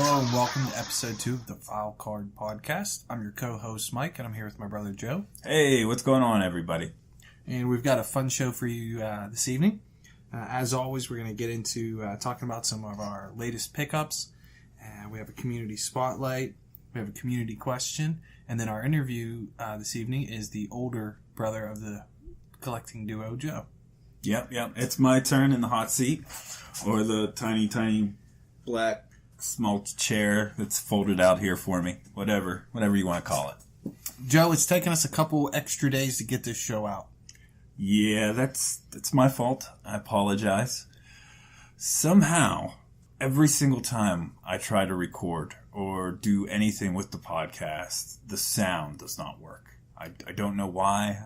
Hello and welcome to episode 2 of the File Card Podcast. I'm your co-host Mike and I'm here with my brother Joe. Hey, what's going on, everybody? And we've got a fun show for you this evening. As always, we're going to get into talking about some of our latest pickups. We have a community spotlight, we have a community question, and then our interview this evening is the older brother of the collecting duo, Joe. Yep. It's my turn in the hot seat, or the tiny black small chair that's folded out here for me. Whatever you want to call it. Joe, it's taken us a couple extra days to get this show out. Yeah, that's my fault. I apologize. Somehow, every single time I try to record or do anything with the podcast, the sound does not work. I don't know why.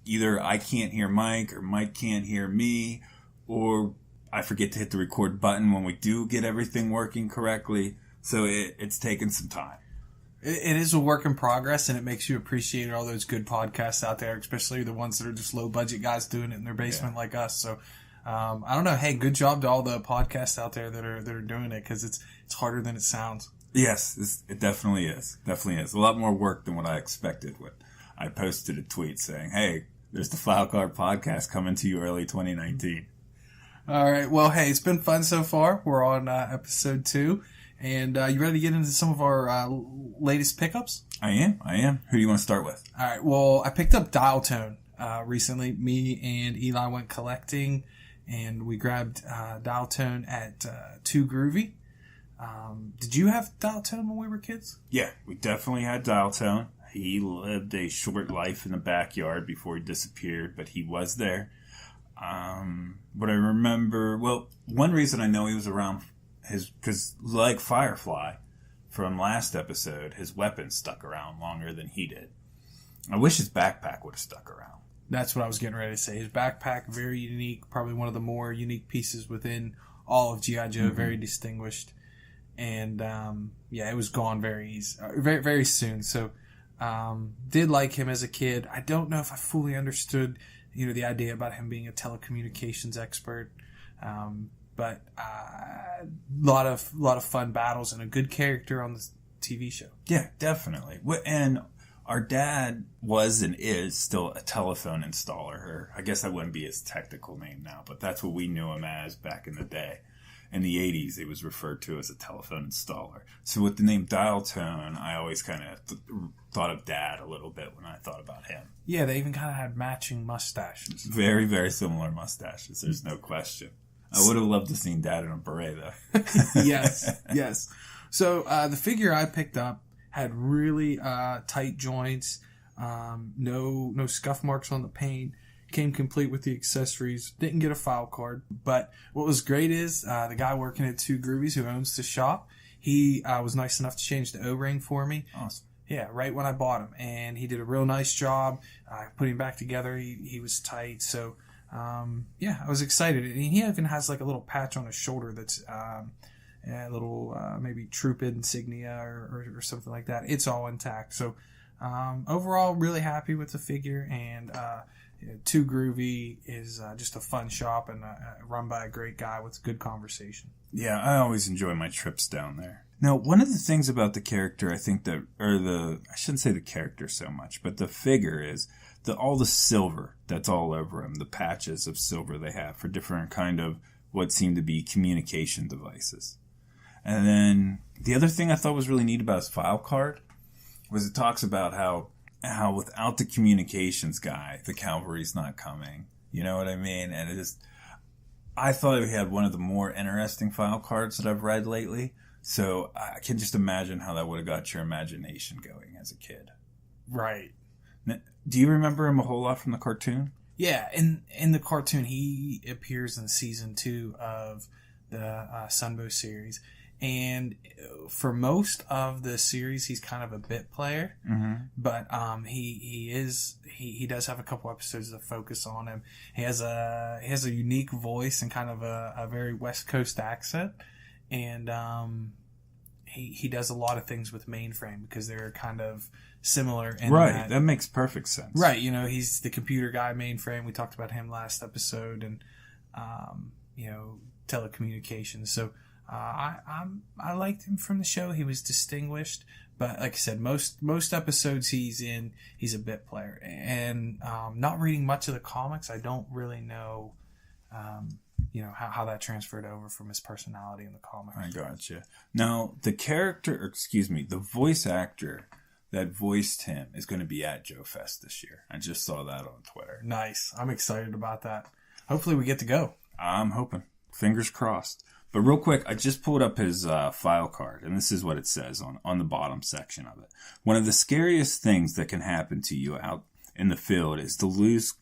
Either I can't hear Mike or Mike can't hear me, or I forget to hit the record button when we do get everything working correctly. So it's taken some time. It is a work in progress, and it makes you appreciate all those good podcasts out there, especially the ones that are just low-budget guys doing it in their basement like us. So, I don't know. Hey, good job to all the podcasts out there that are doing it, because it's harder than it sounds. Yes, it definitely is. Definitely is. A lot more work than what I expected when I posted a tweet saying, hey, there's the File Card Podcast coming to you early 2019. All right. Well, hey, it's been fun so far. We're on episode 2. And you ready to get into some of our latest pickups? I am. Who do you want to start with? All right. Well, I picked up dial tone recently. Me and Eli went collecting, and we grabbed dial tone at Too Groovy. Did you have dial tone when we were kids? Yeah, we definitely had dial tone. He lived a short life in the backyard before he disappeared, but he was there. But I remember, well, one reason I know he was around because like Firefly from last episode, his weapon stuck around longer than he did. I wish his backpack would have stuck around. That's what I was getting ready to say. His backpack, very unique, probably one of the more unique pieces within all of G.I. Joe, very distinguished. And, it was gone very very soon. So, did like him as a kid. I don't know if I fully understood, the idea about him being a telecommunications expert. But a lot of fun battles and a good character on the TV show. Yeah, definitely. And our dad was and is still a telephone installer. Or I guess that wouldn't be his technical name now, but that's what we knew him as back in the day. In the 80s, it was referred to as a telephone installer. So with the name dial tone, I always kind of thought of Dad a little bit when I thought about him. Yeah, they even kind of had matching mustaches. Very, very similar mustaches. There's no question. I would have loved to seen Dad in a beret, though. Yes. So the figure I picked up had really tight joints, no scuff marks on the paint, came complete with the accessories, didn't get a file card. But what was great is the guy working at Two Groovies, who owns the shop, he was nice enough to change the O-ring for me. Awesome. Yeah, right when I bought him. And he did a real nice job putting him back together. He was tight, so... I was excited. And he even has like a little patch on his shoulder that's a little maybe troop insignia or something like that. It's all intact. So overall, really happy with the figure. And Too Groovy is just a fun shop and run by a great guy with good conversation. Yeah, I always enjoy my trips down there. Now, one of the things about the character, I think I shouldn't say the character so much, but the figure is all the silver that's all over him, the patches of silver they have for different kind of what seem to be communication devices. And then the other thing I thought was really neat about his file card was it talks about how without the communications guy, the cavalry's not coming. You know what I mean? And I thought he had one of the more interesting file cards that I've read lately. So I can just imagine how that would have got your imagination going as a kid. Right. Now, do you remember him a whole lot from the cartoon? Yeah, in the cartoon, he appears in season 2 of the Sunbow series. And for most of the series, he's kind of a bit player. Mm-hmm. But he does have a couple episodes that focus on him. He has a unique voice and kind of a very West Coast accent. And he does a lot of things with Mainframe because they're kind of similar. Right, that makes perfect sense. Right, he's the computer guy, Mainframe. We talked about him last episode, and telecommunications. So I liked him from the show. He was distinguished, but like I said, most episodes he's in, he's a bit player. And not reading much of the comics, I don't really know, how that transferred over from his personality in the comics. I gotcha. Now, the voice actor that voiced him is going to be at JoeFest this year. I just saw that on Twitter. Nice. I'm excited about that. Hopefully we get to go. I'm hoping. Fingers crossed. But real quick, I just pulled up his file card, and this is what it says on the bottom section of it. One of the scariest things that can happen to you out in the field is to lose,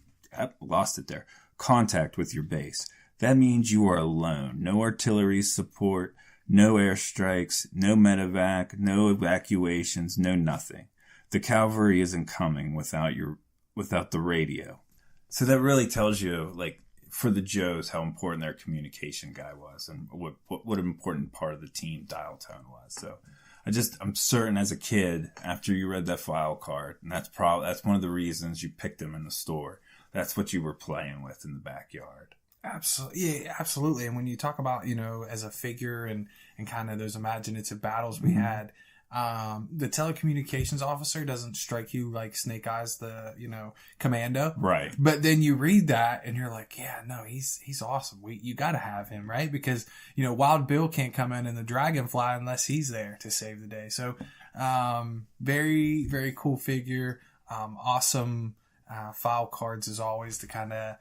contact with your base. That means you are alone. No artillery support, no airstrikes, no medevac, no evacuations, no nothing. The cavalry isn't coming without the radio. So that really tells you, like, for the Joes, how important their communication guy was and what an important part of the team dial tone was. So I'm certain as a kid, after you read that file card, and that's one of the reasons you picked him in the store. That's what you were playing with in the backyard. Absolutely. Yeah, absolutely. And when you talk about, as a figure and kind of those imaginative battles we had, the telecommunications officer doesn't strike you like Snake Eyes, the, commando. Right. But then you read that and you're like, yeah, no, he's awesome. You got to have him, right? Because, Wild Bill can't come in the Dragonfly unless he's there to save the day. So, very, very cool figure. Awesome, file cards as always to kind of,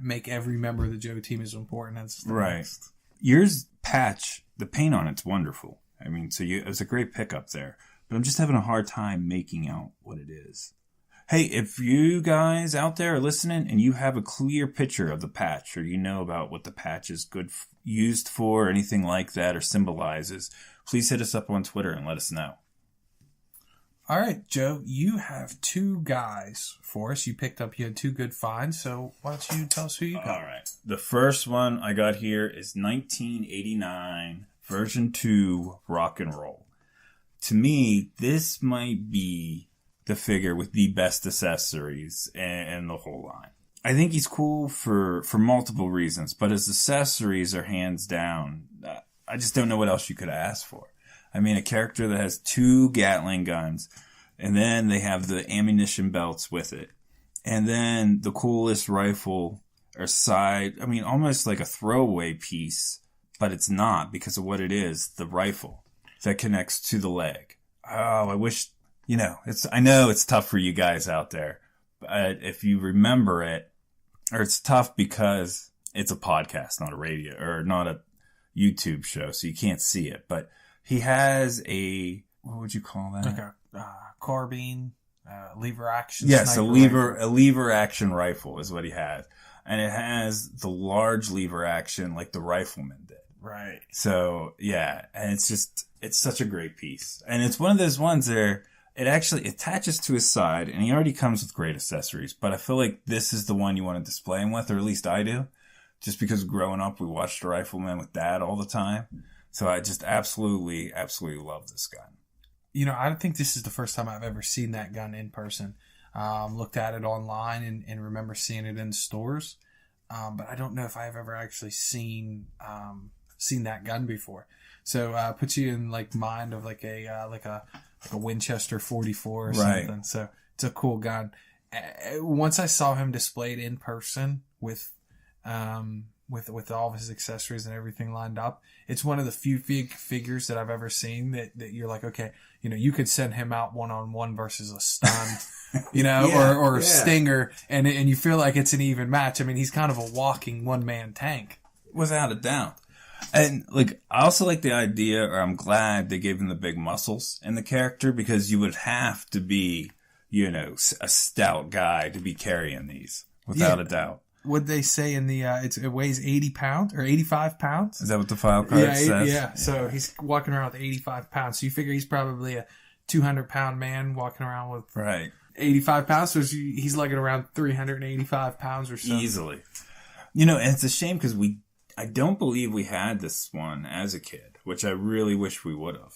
make every member of the Joe team as important as the next. Yours patch, the paint on it's wonderful. I mean, it was a great pickup there, but I'm just having a hard time making out what it is. Hey, if you guys out there are listening and you have a clear picture of the patch, or you know about what the patch is used for, or anything like that, or symbolizes, please hit us up on Twitter and let us know. All right, Joe, you have two guys for us. You had two good finds, so why don't you tell us who you got? All right. The first one I got here is 1989 version 2 Rock and Roll. To me, this might be the figure with the best accessories and the whole line. I think he's cool for multiple reasons, but his accessories are hands down. I just don't know what else you could ask for. I mean, a character that has 2 Gatling guns, and then they have the ammunition belts with it. And then the coolest rifle or almost like a throwaway piece, but it's not because of what it is, the rifle that connects to the leg. Oh, I wish, I know it's tough for you guys out there, but if you remember it, or it's tough because it's a podcast, not a radio, or not a YouTube show, so you can't see it, but he has what would you call that? Like a carbine, lever action. Yes, a lever action rifle is what he has. And it has the large lever action like the rifleman did. Right. So, yeah, and it's such a great piece. And it's one of those ones where it actually attaches to his side, and he already comes with great accessories, but I feel like this is the one you want to display him with, or at least I do. Just because growing up, we watched the Rifleman with Dad all the time. So I just absolutely, absolutely love this gun. I don't think this is the first time I've ever seen that gun in person. Looked at it online and remember seeing it in stores. But I don't know if I've ever actually seen that gun before. So, puts you in mind of like a Winchester 44 or something. Right. So it's a cool gun. Once I saw him displayed in person with all of his accessories and everything lined up, it's one of the few figures that I've ever seen that you're like, okay, you could send him out one-on-one versus a stun, or a stinger, and you feel like it's an even match. I mean, he's kind of a walking one-man tank. Without a doubt. And I also like the idea, or I'm glad they gave him the big muscles in the character, because you would have to be, a stout guy to be carrying these, without a doubt. Would they say in the, it weighs 80 pounds or 85 pounds? Is that what the file card says? Yeah. So he's walking around with 85 pounds. So you figure he's probably a 200-pound man walking around with 85 pounds. So he's lugging around 385 pounds or so. Easily. And it's a shame because I don't believe we had this one as a kid, which I really wish we would have.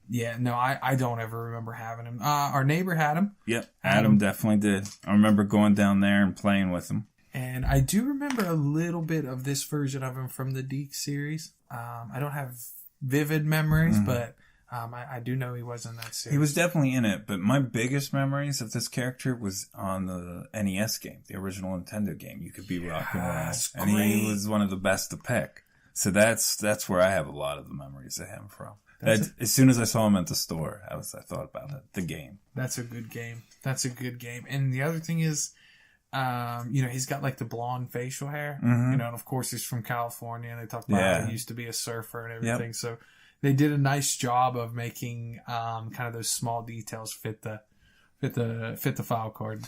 Yeah, no, I don't ever remember having him. Our neighbor had him. Yep, Adam definitely did. I remember going down there and playing with him. And I do remember a little bit of this version of him from the Deke series. I don't have vivid memories, but I do know he was in that series. He was definitely in it, but my biggest memories of this character was on the NES game, the original Nintendo game. You could be rocking around, and he was one of the best to pick. So that's where I have a lot of the memories of him from. As soon as I saw him at the store, I thought about it. The game. That's a good game. And the other thing is, he's got like the blonde facial hair, and of course he's from California, and they talk about how he used to be a surfer and everything. Yep. So they did a nice job of making kind of those small details fit the file card.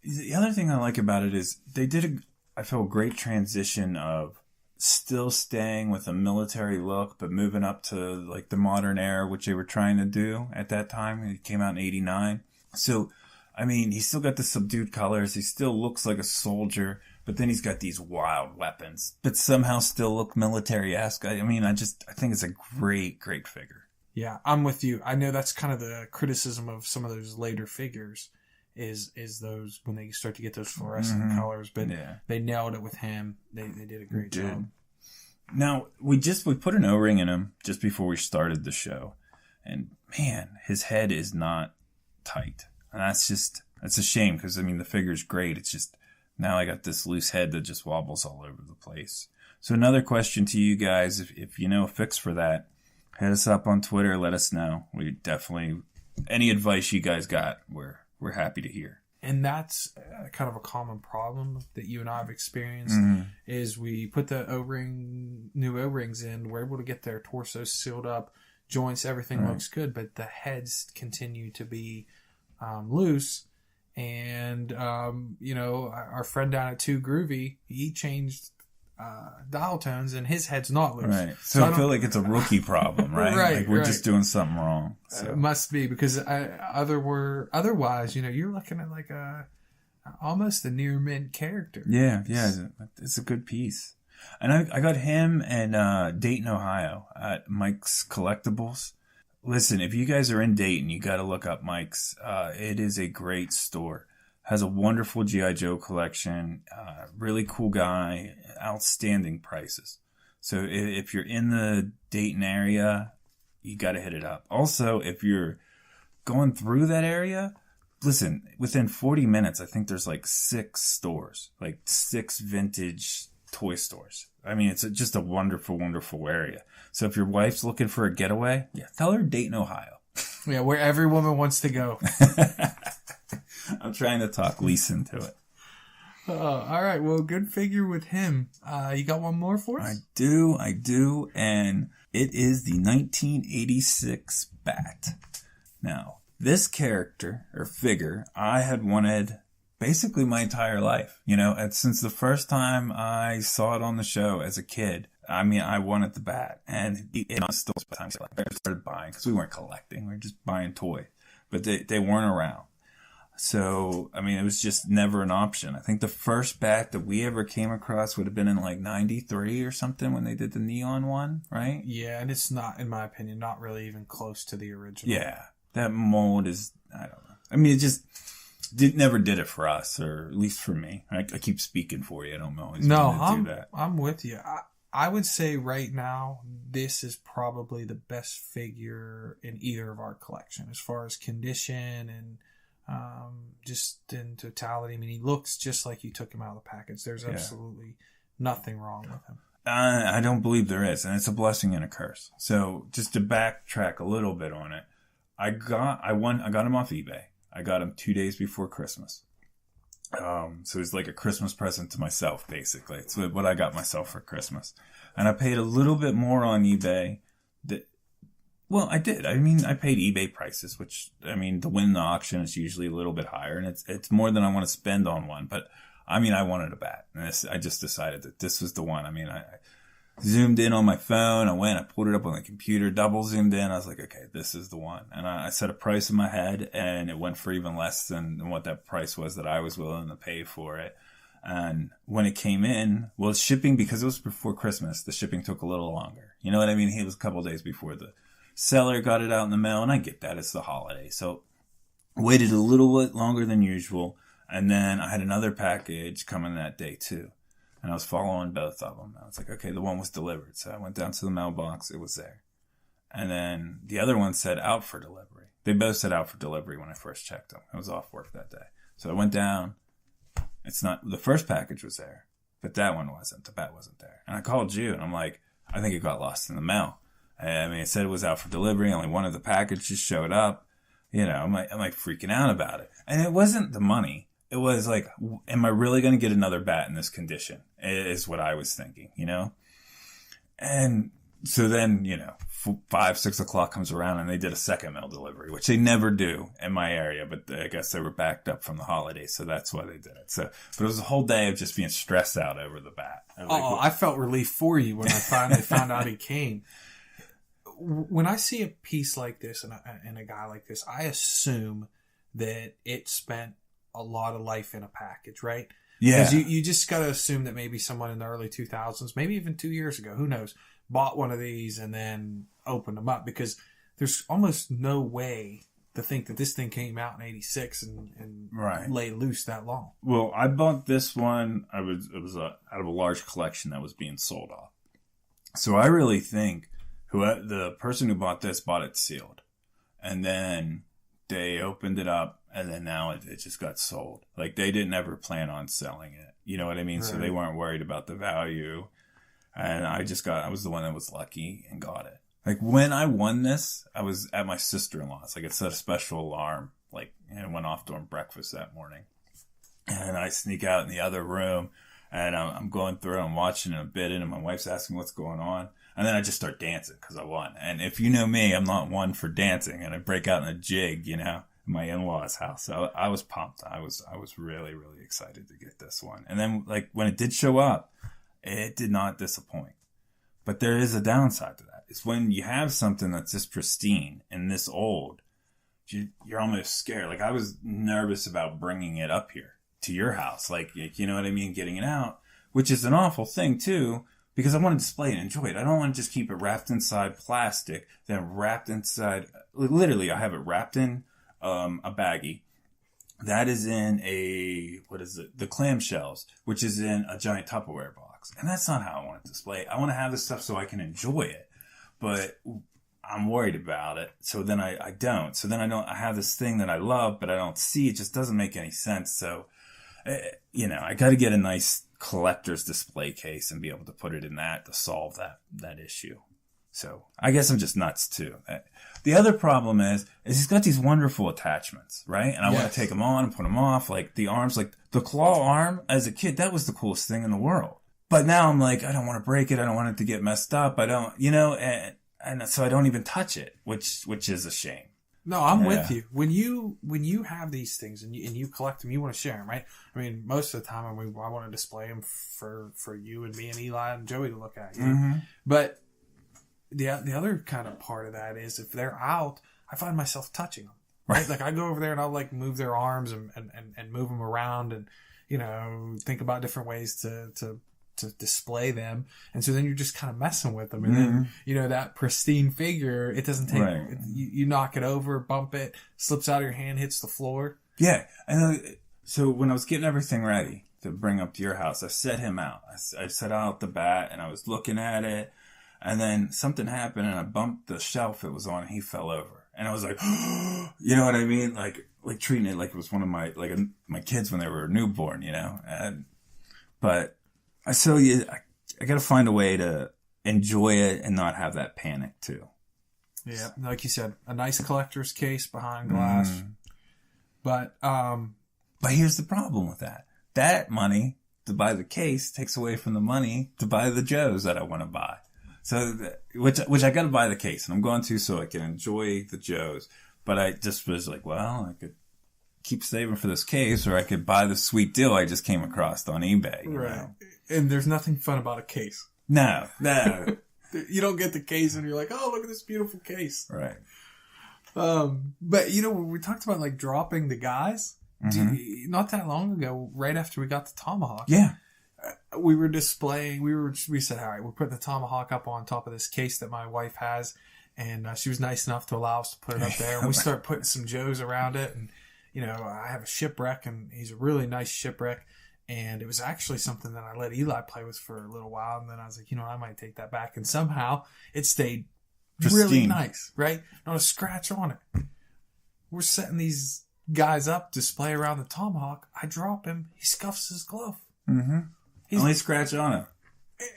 The other thing I like about it is they did I feel a great transition of still staying with a military look, but moving up to like the modern era, which they were trying to do at that time. It came out in '89. So, I mean, he's still got the subdued colors. He still looks like a soldier, but then he's got these wild weapons, but somehow still look military-esque. I mean, I think it's a great, great figure. Yeah, I'm with you. I know that's kind of the criticism of some of those later figures is those when they start to get those fluorescent colors, but they nailed it with him. They did a great job. Now, we put an O-ring in him just before we started the show, and man, his head is not tight. And that's a shame because, I mean, the figure's great. It's just, now I got this loose head that just wobbles all over the place. So another question to you guys, if you know a fix for that, hit us up on Twitter, let us know. We definitely, any advice you guys got, we're happy to hear. And that's kind of a common problem that you and I have experienced, is we put the new O-rings in, we're able to get their torsos sealed up, joints, everything looks good, but the heads continue to be loose. And our friend down at Too Groovy, he changed dial tones and his head's not loose. Right. So I feel like it's a rookie problem, right? Like we're just doing something wrong. So. It must be, because otherwise, you're looking at like almost a near mint character. Yeah, it's a good piece. And I got him in Dayton, Ohio at Mike's Collectibles. Listen, if you guys are in Dayton, you got to look up Mike's. It is a great store. Has a wonderful G.I. Joe collection. Really cool guy. Outstanding prices. So if you're in the Dayton area, you got to hit it up. Also, if you're going through that area, listen, within 40 minutes, I think there's like 6 stores, like 6 vintage toy stores. I mean, it's just a wonderful, wonderful area. So if your wife's looking for a getaway, tell her Dayton, Ohio. Yeah, where every woman wants to go. I'm trying to talk Lisa into it. All right. Well, good figure with him. You got one more for us? I do. And it is the 1986 Bat. Now, this character or figure I had wanted basically my entire life. And since the first time I saw it on the show as a kid, I mean, I wanted the Bat. And it was still by the time I started buying, because we weren't collecting. We were just buying toys. But they weren't around. So, I mean, it was just never an option. I think the first Bat that we ever came across would have been in like 93 or something when they did the neon one, right? Yeah, and it's not, in my opinion, not really even close to the original. Yeah, that mold is, I don't know. I mean, it just never did it for us, or at least for me. I keep speaking for you. I don't know. Do that. I'm with you. I would say right now, this is probably the best figure in either of our collection as far as condition and just in totality. I mean, he looks just like you took him out of the package. There's absolutely nothing wrong with him. I don't believe there is, and it's a blessing and a curse. So just to backtrack a little bit on it, I got him off eBay. I got him 2 days before Christmas. So it's like a Christmas present to myself, basically. It's what I got myself for Christmas. And I paid a little bit more on eBay. Well, I did. I mean, I paid eBay prices, which, I mean, to win the auction is usually a little bit higher, and it's more than I want to spend on one. But, I mean, I wanted a Bat, and I just decided that this was the one. I mean, I zoomed in on my phone. I pulled it up on the computer, double zoomed in. I was like, okay, this is the one. And I set a price in my head, and it went for even less than what that price was that I was willing to pay for it. And when it came in, well, shipping, because it was before Christmas, the shipping took a little longer. You know what I mean? It was a couple of days before the seller got it out in the mail, and I get that. It's the holiday. So waited a little bit longer than usual, and then I had another package coming that day too. And I was following both of them. I was like, okay, the one was delivered. So I went down to the mailbox. It was there. And then the other one said out for delivery. They both said out for delivery when I first checked them. I was off work that day. So I went down. It's not, the first package was there, but that one wasn't. The bat wasn't there. And I called you and I'm like, I think it got lost in the mail. I mean, it said it was out for delivery. Only one of the packages showed up. You know, I'm like freaking out about it. And it wasn't the money. It was like, am I really going to get another bat in this condition? Is what I was thinking, you know? And so then, you know, 5, 6 o'clock comes around and they did a second mail delivery, which they never do in my area, but I guess they were backed up from the holidays. So that's why they did it. So, but it was a whole day of just being stressed out over the bat. I felt relief for you when I finally found out he came. When I see a piece like this and a guy like this, I assume that it spent a lot of life in a package, right? Yeah. Because you just got to assume that maybe someone in the early 2000s, maybe even 2 years ago, who knows, bought one of these and then opened them up, because there's almost no way to think that this thing came out in 86 and right. lay loose that long. Well, I bought this one. It was out of a large collection that was being sold off. So I really think the person who bought this bought it sealed, and then they opened it up, and then now it just got sold. Like, they didn't ever plan on selling it. You know what I mean? Right. So they weren't worried about the value. And I was the one that was lucky and got it. Like, when I won this, I was at my sister-in-law's. Like, it set a special alarm, like, and it went off during breakfast that morning. And I sneak out in the other room, and I'm going through, I'm watching and I'm bidding, and my wife's asking what's going on. And then I just start dancing because I won. And if you know me, I'm not one for dancing. And I break out in a jig, you know, in my in-laws' house. So I was pumped. I was really, really excited to get this one. And then, like, when it did show up, it did not disappoint. But there is a downside to that. It's when you have something that's this pristine and this old, you're almost scared. Like, I was nervous about bringing it up here to your house. Like, you know what I mean? Getting it out, which is an awful thing, too. Because I want to display it and enjoy it. I don't want to just keep it wrapped inside plastic, then wrapped inside, literally I have it wrapped in a baggie. That is in the clamshells, which is in a giant Tupperware box. And that's not how I want to display it. I want to have this stuff so I can enjoy it. But I'm worried about it. So then I don't. So then I have this thing that I love, but I don't see. It just doesn't make any sense. So, you know, I got to get a nice collector's display case and be able to put it in that to solve that issue. So I guess I'm just nuts too. The other problem is he's got these wonderful attachments, right? And I want to take them on and put them off. Like the arms, like the claw arm as a kid, that was the coolest thing in the world. But now I'm like, I don't want to break it. I don't want it to get messed up. I don't, you know, and so I don't even touch it, which is a shame. No, I'm with you. When you have these things and you collect them, you want to share them, right? I mean, most of the time, I want to display them for you and me and Eli and Joey to look at. You know? Mm-hmm. But the other kind of part of that is if they're out, I find myself touching them, right? Like I go over there and I'll like move their arms and move them around and, you know, think about different ways to display them. And so then you're just kind of messing with them. And then, you know, that pristine figure, it doesn't take, you knock it over, bump it, slips out of your hand, hits the floor. Yeah. And so when I was getting everything ready to bring up to your house, I set him out. I set out the bat and I was looking at it, and then something happened and I bumped the shelf it was on and he fell over. And I was like, you know what I mean? Like treating it like it was one of my kids when they were newborn, you know? But I got to find a way to enjoy it and not have that panic too. Yeah, like you said, a nice collector's case behind glass. But here's the problem with that. That money to buy the case takes away from the money to buy the Joes that I want to buy. So, which I got to buy the case, and I'm going to so I can enjoy the Joes. But I just was like, well, I could keep saving for this case, or I could buy the sweet deal I just came across on eBay. You know? And there's nothing fun about a case. No. You don't get the case and you're like, oh, look at this beautiful case. Right. But, you know, when we talked about, like, dropping the guys, not that long ago, right after we got the Tomahawk. Yeah. We were displaying, we said, all right, we're putting the Tomahawk up on top of this case that my wife has. And she was nice enough to allow us to put it up there. And we start putting some Joes around it. And, you know, I have a shipwreck, and he's a really nice shipwreck. And it was actually something that I let Eli play with for a little while. And then I was like, I might take that back. And somehow it stayed really nice, right? Not a scratch on it. We're setting these guys up to play around the tomahawk. I drop him. He scuffs his glove. Mm-hmm. Only scratch on it.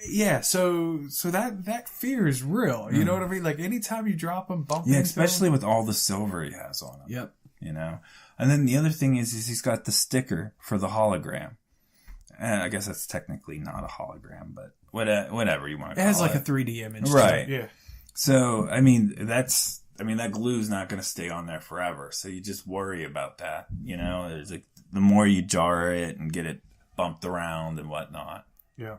Yeah, so that fear is real. You know what I mean? Like anytime you drop him, bump him. Yeah, especially with all the silver he has on him. Yep. And then the other thing is he's got the sticker for the hologram. And I guess that's technically not a hologram, but whatever you want to call it. It has like a 3D image. Right. Yeah. So, that glue's not going to stay on there forever. So you just worry about that. There's like the more you jar it and get it bumped around and whatnot. Yeah.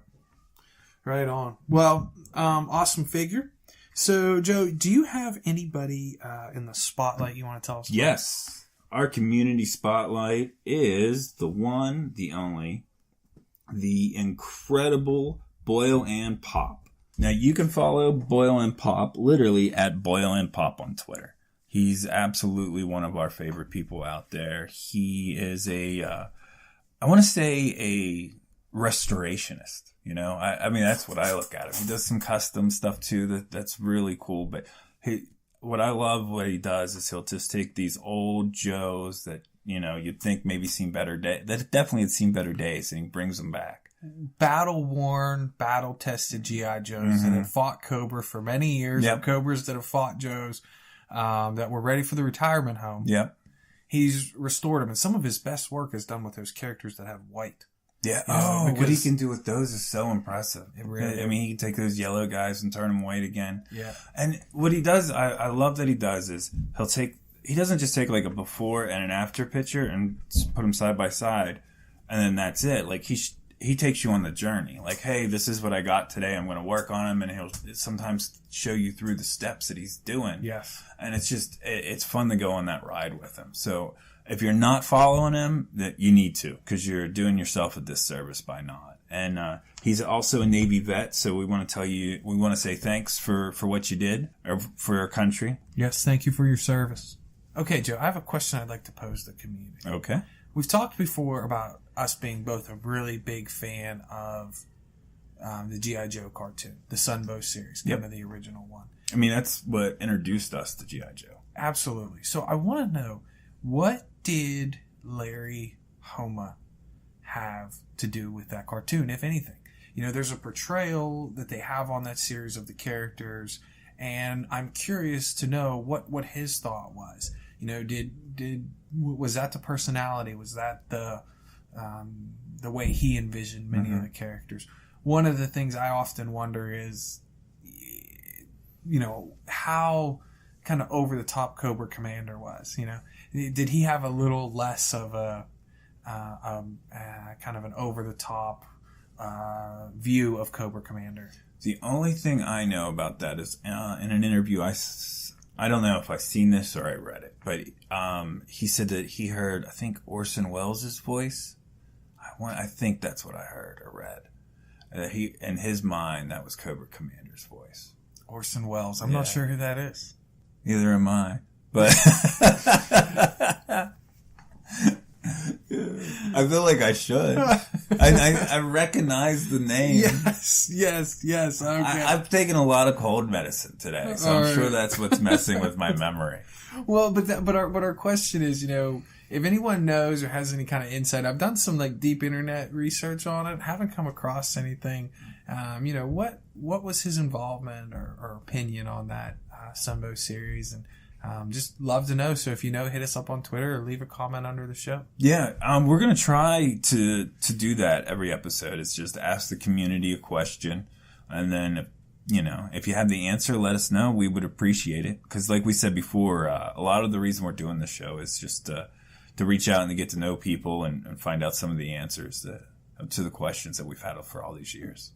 Right on. Well, awesome figure. So, Joe, do you have anybody in the spotlight you want to tell us about? Yes. Our community spotlight is the one, the only, the incredible Boyle and Pop. Now, you can follow Boyle and Pop literally at Boyle and Pop on Twitter. He's absolutely one of our favorite people out there. He is I want to say a restorationist. That's what I look at him. He does some custom stuff too. That's really cool. But what he does is he'll just take these old Joes that, you'd think maybe seen better days. That definitely had seen better days, and he brings them back. Battle-worn, battle-tested G.I. Joes that have fought Cobra for many years. Yep. Cobras that have fought Joes that were ready for the retirement home. Yep. He's restored them. And some of his best work is done with those characters that have white. Yeah. What he can do with those is so impressive. It really he can take those yellow guys and turn them white again. Yeah. And what he does, I love that he does is he doesn't just take like a before and an after picture and put them side by side and then that's it. Like he takes you on the journey. Like, hey, this is what I got today. I'm going to work on him, and he'll sometimes show you through the steps that he's doing. Yes. And it's fun to go on that ride with him. So if you're not following him, that you need to, because you're doing yourself a disservice by not. And he's also a Navy vet, so we want to say thanks for what you did for our country. Yes, thank you for your service. Okay, Joe, I have a question I'd like to pose to the community. Okay. We've talked before about us being both a really big fan of the G.I. Joe cartoon, the Sunbow series, kind of the original one. That's what introduced us to G.I. Joe. Absolutely. So I want to know, what did Larry Hama have to do with that cartoon, if anything? There's a portrayal that they have on that series of the characters, and I'm curious to know what his thought was. Was that the personality? Was that the way he envisioned many of the characters? One of the things I often wonder is, how kind of over the top Cobra Commander was. Did he have a little less of a kind of an over the top view of Cobra Commander? The only thing I know about that is in an interview I don't know if I've seen this or I read it, but he said that he heard, I think, Orson Welles' voice. I think that's what I heard or read. In his mind, that was Cobra Commander's voice. Orson Welles. I'm not sure who that is. Neither am I. But I feel like I should. I recognize the name. Yes. Okay. I've taken a lot of cold medicine today, so I'm sure that's what's messing with my memory. Well, but our question is, if anyone knows or has any kind of insight, I've done some deep internet research on it, haven't come across anything. What was his involvement or opinion on that Sunbow series, and just love to know. So if you know, hit us up on Twitter or leave a comment under the show. Yeah, we're going to try to do that every episode. It's just ask the community a question. And then, if you have the answer, let us know. We would appreciate it. Because like we said before, a lot of the reason we're doing this show is just to reach out and to get to know people and find out some of the answers to the questions that we've had for all these years.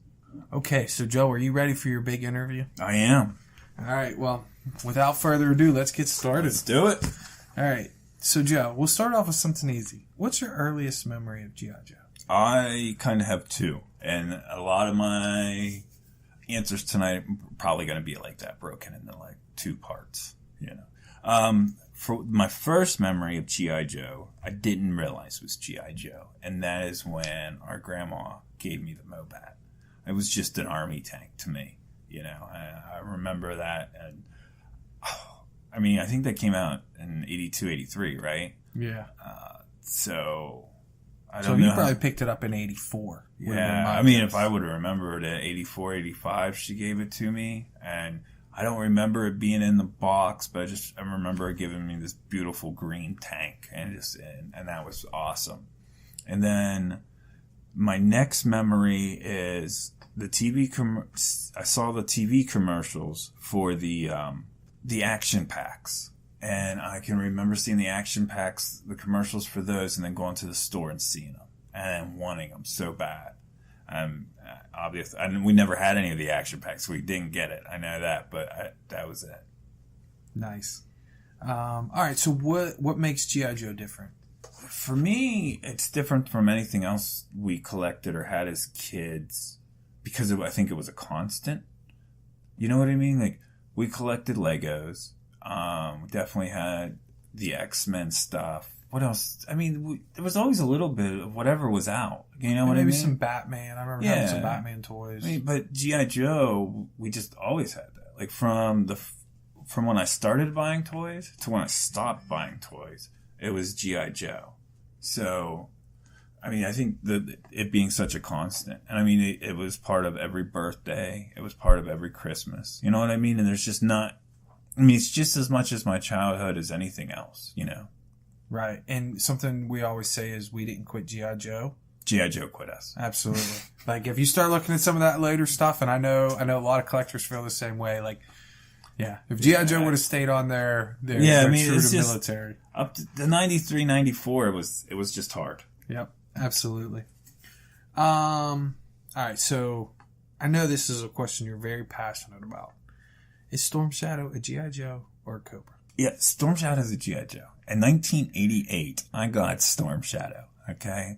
Okay, so Joe, are you ready for your big interview? I am. All right, well, without further ado, let's get started. Let's do it. All right, so Joe, we'll start off with something easy. What's your earliest memory of G.I. Joe? I kind of have two, and a lot of my answers tonight are probably going to be like that, broken into two parts. for my first memory of G.I. Joe, I didn't realize was G.I. Joe. And that is when our grandma gave me the Mo-Bat. It was just an army tank to me. You know, I remember that. And I mean, I think that came out in 82, 83, right? Yeah. So I don't so know. You probably picked it up in 84. Yeah. I mean, if I would have remembered it, 84, 85, she gave it to me. And I don't remember it being in the box, but I remember it giving me this beautiful green tank, and that was awesome. And then my next memory is the TV. I saw the TV commercials for the action packs, and I can remember seeing the action packs, the commercials for those, and then going to the store and seeing them and wanting them so bad. Obviously, and we never had any of the action packs. We didn't get it. I know that, but that was it. Nice. All right. So what makes G.I. Joe different? For me, it's different from anything else we collected or had as kids because I think it was a constant. You know what I mean? Like, we collected Legos. We definitely had the X-Men stuff. What else? I mean, there was always a little bit of whatever was out. You know what I mean? Maybe some Batman. I remember having some Batman toys. I mean, but G.I. Joe, we just always had that. Like, from when I started buying toys to when I stopped buying toys, it was G.I. Joe. So, I mean, I think it being such a constant. And I mean, it was part of every birthday. It was part of every Christmas. You know what I mean? And there's just not... I mean, it's just as much as my childhood as anything else, you know? Right. And something we always say is we didn't quit G.I. Joe. G.I. Joe quit us. Absolutely. Like, if you start looking at some of that later stuff, and I know a lot of collectors feel the same way, like, yeah, if G.I. Joe would have stayed on their true to military. Up to the 93, 94, it was just hard. Yep, absolutely. All right, so I know this is a question you're very passionate about. Is Storm Shadow a G.I. Joe or a Cobra? Yeah, Storm Shadow is a G.I. Joe. In 1988, I got Storm Shadow, okay?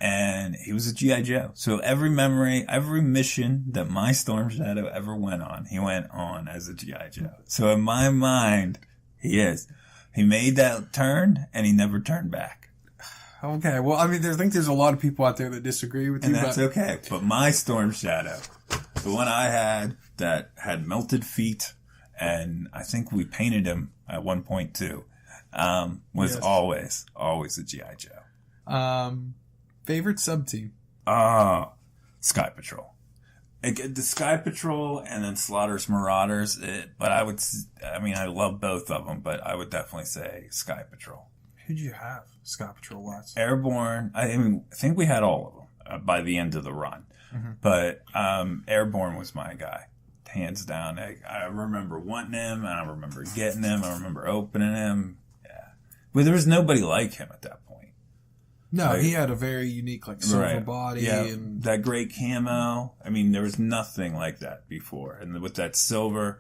And he was a G.I. Joe. So every memory, every mission that my Storm Shadow ever went on, he went on as a G.I. Joe. So in my mind, he is. He made that turn, and he never turned back. Okay, well, I mean, I think there's a lot of people out there that disagree with you. And that's okay. But my Storm Shadow, the one I had that had melted feet, and I think we painted him at one point too, was always a G.I. Joe. Favorite sub-team? Sky Patrol. The Sky Patrol and then Slaughter's Marauders, but I love both of them, but I would definitely say Sky Patrol. Who'd you have, Sky Patrol wise? Airborne, I think we had all of them by the end of the run. Mm-hmm. But Airborne was my guy, hands down. I remember wanting him, and I remember getting him, I remember opening him. Yeah. But there was nobody like him at that point. No, he had a very unique, silver body. Yeah, and that great camo. I mean, there was nothing like that before. And with that silver,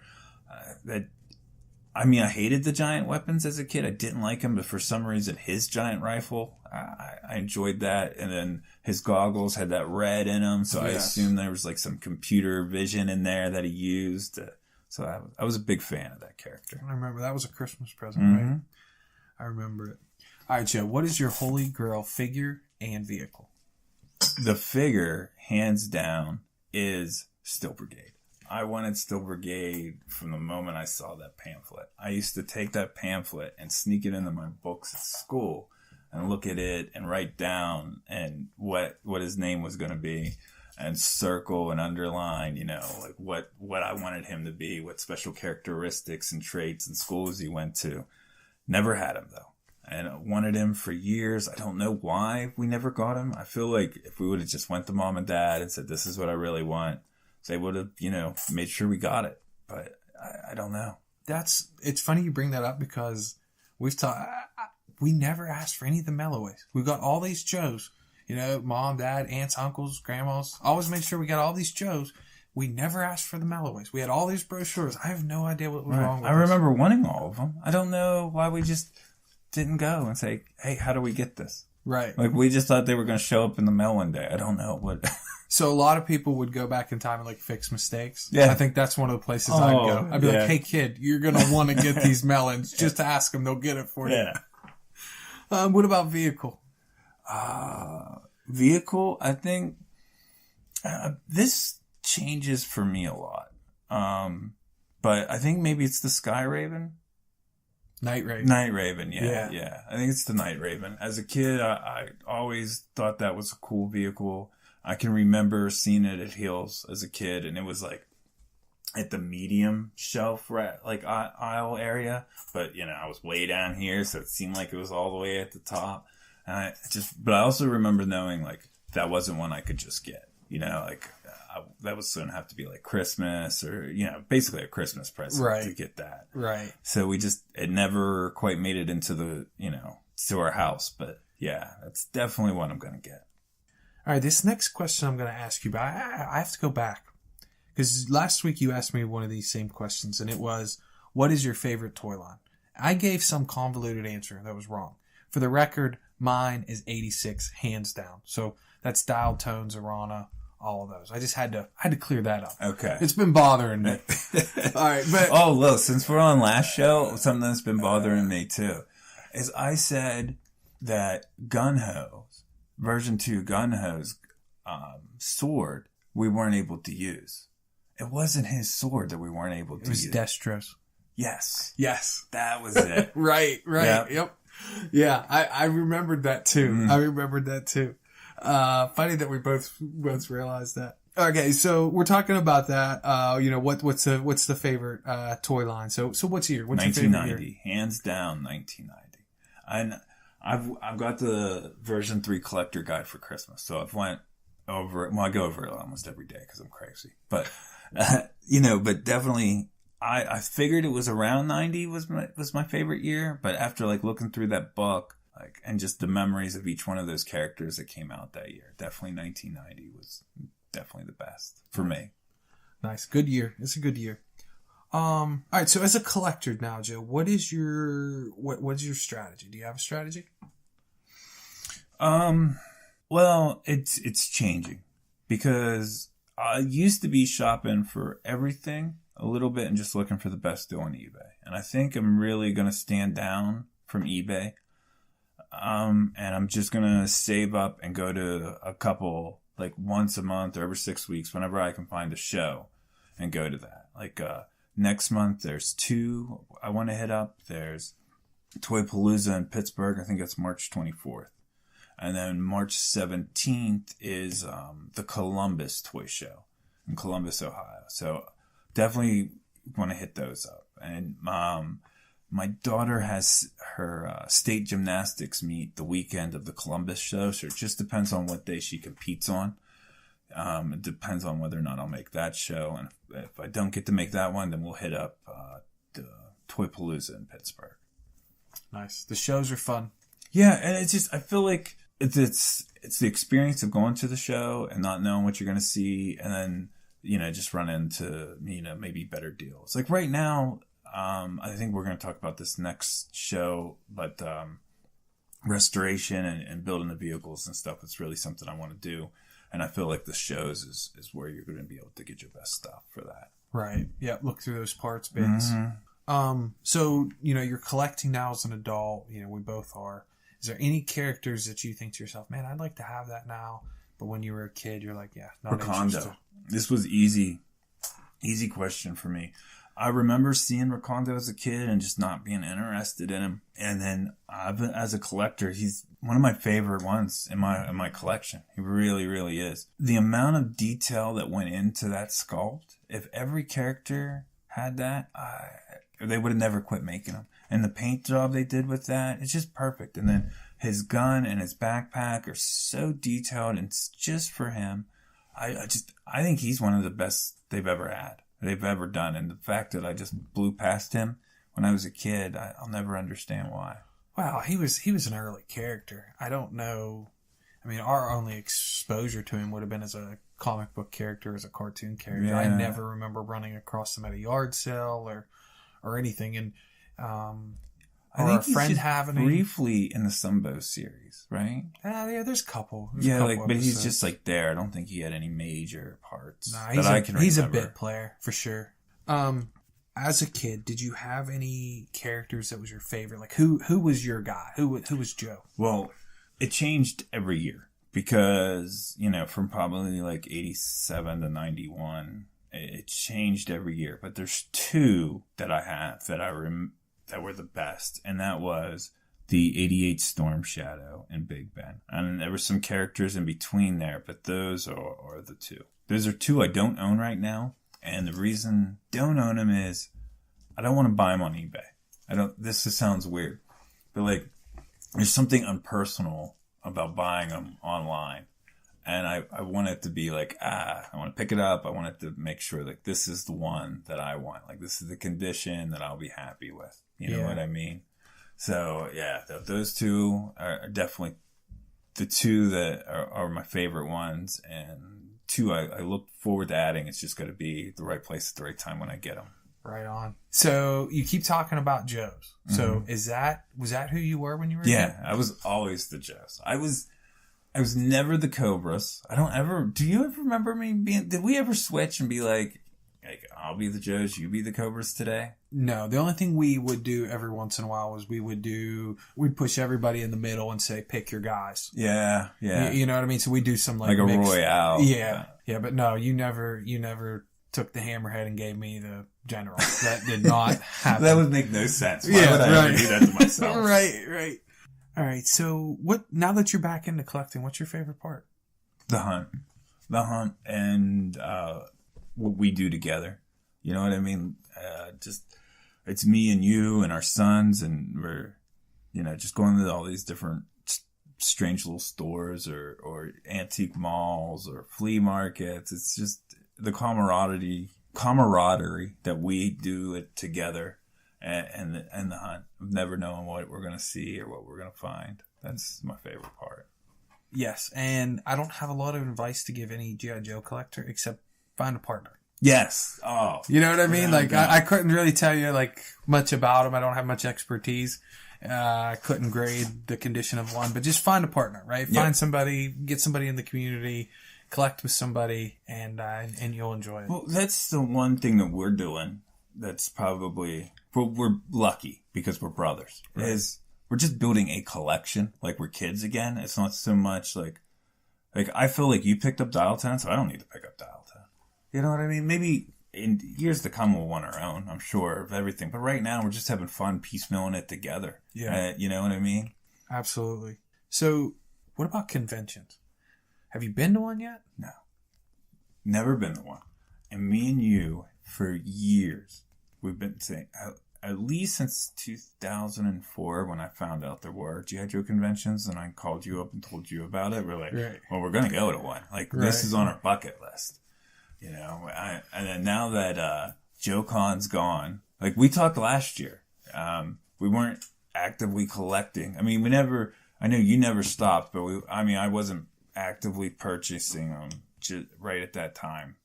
I hated the giant weapons as a kid. I didn't like him, but for some reason, his giant rifle, I enjoyed that. And then his goggles had that red in them, so I assumed there was some computer vision in there that he used. So I was a big fan of that character. I remember that was a Christmas present, right? I remember it. All right, Joe, what is your holy grail figure and vehicle? The figure, hands down, is Steel Brigade. I wanted Steel Brigade from the moment I saw that pamphlet. I used to take that pamphlet and sneak it into my books at school and look at it and write down and what his name was going to be and circle and underline, what I wanted him to be, what special characteristics and traits and schools he went to. Never had him, though. And I wanted him for years. I don't know why we never got him. I feel like if we would have just went to mom and dad and said, this is what I really want, they would have, made sure we got it. But I don't know. It's funny you bring that up because we never asked for any of the Melloways. We got all these Joes, mom, dad, aunts, uncles, grandmas. Always made sure we got all these Joes. We never asked for the Melloways. We had all these brochures. I have no idea what was wrong with us. I remember wanting all of them. I don't know why we just didn't go and say, hey, how do we get this? Right. We just thought they were going to show up in the mail one day. I don't know what. So a lot of people would go back in time and like fix mistakes. Yeah. I think that's one of the places I'd go. I'd be like, hey kid, you're going to want to get these melons. Just ask them. They'll get it for you. Yeah. What about vehicle? Vehicle, I think this changes for me a lot. But I think maybe it's the Sky Raven. Night Raven. Night Raven, yeah. I think it's the Night Raven. As a kid, I always thought that was a cool vehicle. I can remember seeing it at Hills as a kid, and it was like at the medium shelf, like aisle area. But, you know, I was way down here, so it seemed like it was all the way at the top. And but I also remember knowing, like, that wasn't one I could just get. You know, like, that was going to have to be like Christmas or, you know, basically a Christmas present to get that. Right. So it never quite made it into the, you know, to our house. But yeah, that's definitely what I'm going to get. All right. This next question I'm going to ask you, but I have to go back because last week you asked me one of these same questions and it was, what is your favorite toy line? I gave some convoluted answer that was wrong. For the record, mine is 86, hands down. So that's Dial Tones, Arana, all of those. I just had to clear that up. Okay. It's been bothering me. All right, but look, since we're on last show, something that's been bothering me too is I said that Gunho's version 2 Gunho's sword we weren't able to use. It wasn't his sword that we weren't able to use. It was Destro's. Yes. That was it. Right. Yep. Yeah, I remembered that too. I remembered that too. Funny that we both realized that. Okay, so we're talking about that. You know, what's the favorite toy line? So what's your 1990, year? Hands down 1990. And I've got the version 3 collector guide for Christmas, so I've went over it. Well, I go over it almost every day because I'm crazy. But you know, but definitely. I figured it was around 90 was my favorite year, but after like looking through that book, like, and just the memories of each one of those characters that came out that year, definitely 1990 was definitely the best for me. Nice. Good year. It's a good year. All right. So as a collector now, Joe, what's your strategy? Do you have a strategy? Well, it's changing because I used to be shopping for everything a little bit and just looking for the best deal on eBay. And I think I'm really going to stand down from eBay. And I'm just going to save up and go to a couple, like once a month or every 6 weeks, whenever I can find a show and go to that. Like, next month there's 2 I want to hit up. There's Toy Palooza in Pittsburgh. I think that's March 24th. And then March 17th is, the Columbus Toy Show in Columbus, Ohio. So, definitely want to hit those up. And my daughter has her state gymnastics meet the weekend of the Columbus show, so it just depends on what day she competes on. It depends on whether or not I'll make that show. And if I don't get to make that one, then we'll hit up the Toy Palooza in Pittsburgh. Nice. The shows are fun. Yeah, and it's just, I feel like it's the experience of going to the show and not knowing what you're going to see, and then, you know, just run into, you know, maybe better deals. Like right now, I think we're going to talk about this next show, but restoration and building the vehicles and stuff, it's really something I want to do. And I feel like the shows is where you're going to be able to get your best stuff for that. Right. Yeah. Look through those parts bins. Mm-hmm. So, you know, you're collecting now as an adult. You know, we both are. Is there any characters that you think to yourself, man, I'd like to have that now? But when you were a kid, you're like, yeah, not interested. This was easy question for me. I remember seeing Recondo as a kid and just not being interested in him. And then as a collector, he's one of my favorite ones in my collection. He really, really is. The amount of detail that went into that sculpt, if every character had that, they would have never quit making them. And the paint job they did with that, it's just perfect. And then his gun and his backpack are so detailed, and it's just for him. I think he's one of the best they've ever done. And the fact that I just blew past him when I was a kid, I'll never understand why. Wow, he was an early character. I don't know. I mean, our only exposure to him would have been as a comic book character, as a cartoon character. Yeah. I never remember running across him at a yard sale or anything. And or I think a friend having him. Briefly in the Sunbow series, right? Yeah, there's a couple. But he's just like there. I don't think he had any major parts. Nah, he's a bit player for sure. As a kid, did you have any characters that was your favorite? Like who was your guy? Who was Joe? Well, it changed every year because, from probably like 87 to 91, it changed every year. But there's two that I have that that were the best. And that was the 88 Storm Shadow and Big Ben. And there were some characters in between there, but those are the two. Those are two I don't own right now. And the reason I don't own them is I don't want to buy them on eBay. This just sounds weird, but like there's something impersonal about buying them online. And I want it to be like, I want to pick it up. I want it to make sure like this is the one that I want. Like this is the condition that I'll be happy with. You know what I mean? So yeah, those two are definitely the two that are my favorite ones. And two I look forward to adding. It's just going to be the right place at the right time when I get them. Right on. So you keep talking about Joes. So was that who you were when you were a kid? I was always the Joes. I was never the Cobras. Do you ever remember me did we ever switch and be like, I'll be the Joes, you be the Cobras today? No, the only thing we would do every once in a while was we'd push everybody in the middle and say, pick your guys. Yeah. You know what I mean? So we do some like a mixed, royale. Yeah, but no, you never took the hammerhead and gave me the general. That did not happen. That would make no sense. Why would I ever do that to myself? Right. All right. So now that you're back into collecting, what's your favorite part? The hunt and what we do together. You know what I mean? It's me and you and our sons, and we're, just going to all these different strange little stores or antique malls or flea markets. It's just the camaraderie that we do it together, and the hunt of never knowing what we're going to see or what we're going to find. That's my favorite part. Yes, and I don't have a lot of advice to give any G.I. Joe collector except find a partner. Yes. Oh. You know what I mean? Like, I couldn't really tell you, like, much about them. I don't have much expertise. I couldn't grade the condition of one, but just find a partner, right? Yep. Find somebody, get somebody in the community, collect with somebody, and you'll enjoy it. Well, that's the one thing that we're doing that's probably, we're lucky because we're brothers, right? Is we're just building a collection like we're kids again. It's not so much like I feel like you picked up Dial 10, so I don't need to pick up Dial 10. You know what I mean? Maybe in years to come we'll want our own, I'm sure, of everything. But right now we're just having fun piecemealing it together. Yeah. You know what I mean? Absolutely. So what about conventions? Have you been to one yet? No. Never been to one. And me and you, for years, we've been saying, at least since 2004 when I found out there were G.I. Joe conventions and I called you up and told you about it, we're like, well, we're going to go to one. Like, this is on our bucket list. You know, and then now that JoeCon's gone, like we talked last year, we weren't actively collecting. I mean, I know you never stopped, but I wasn't actively purchasing them right at that time.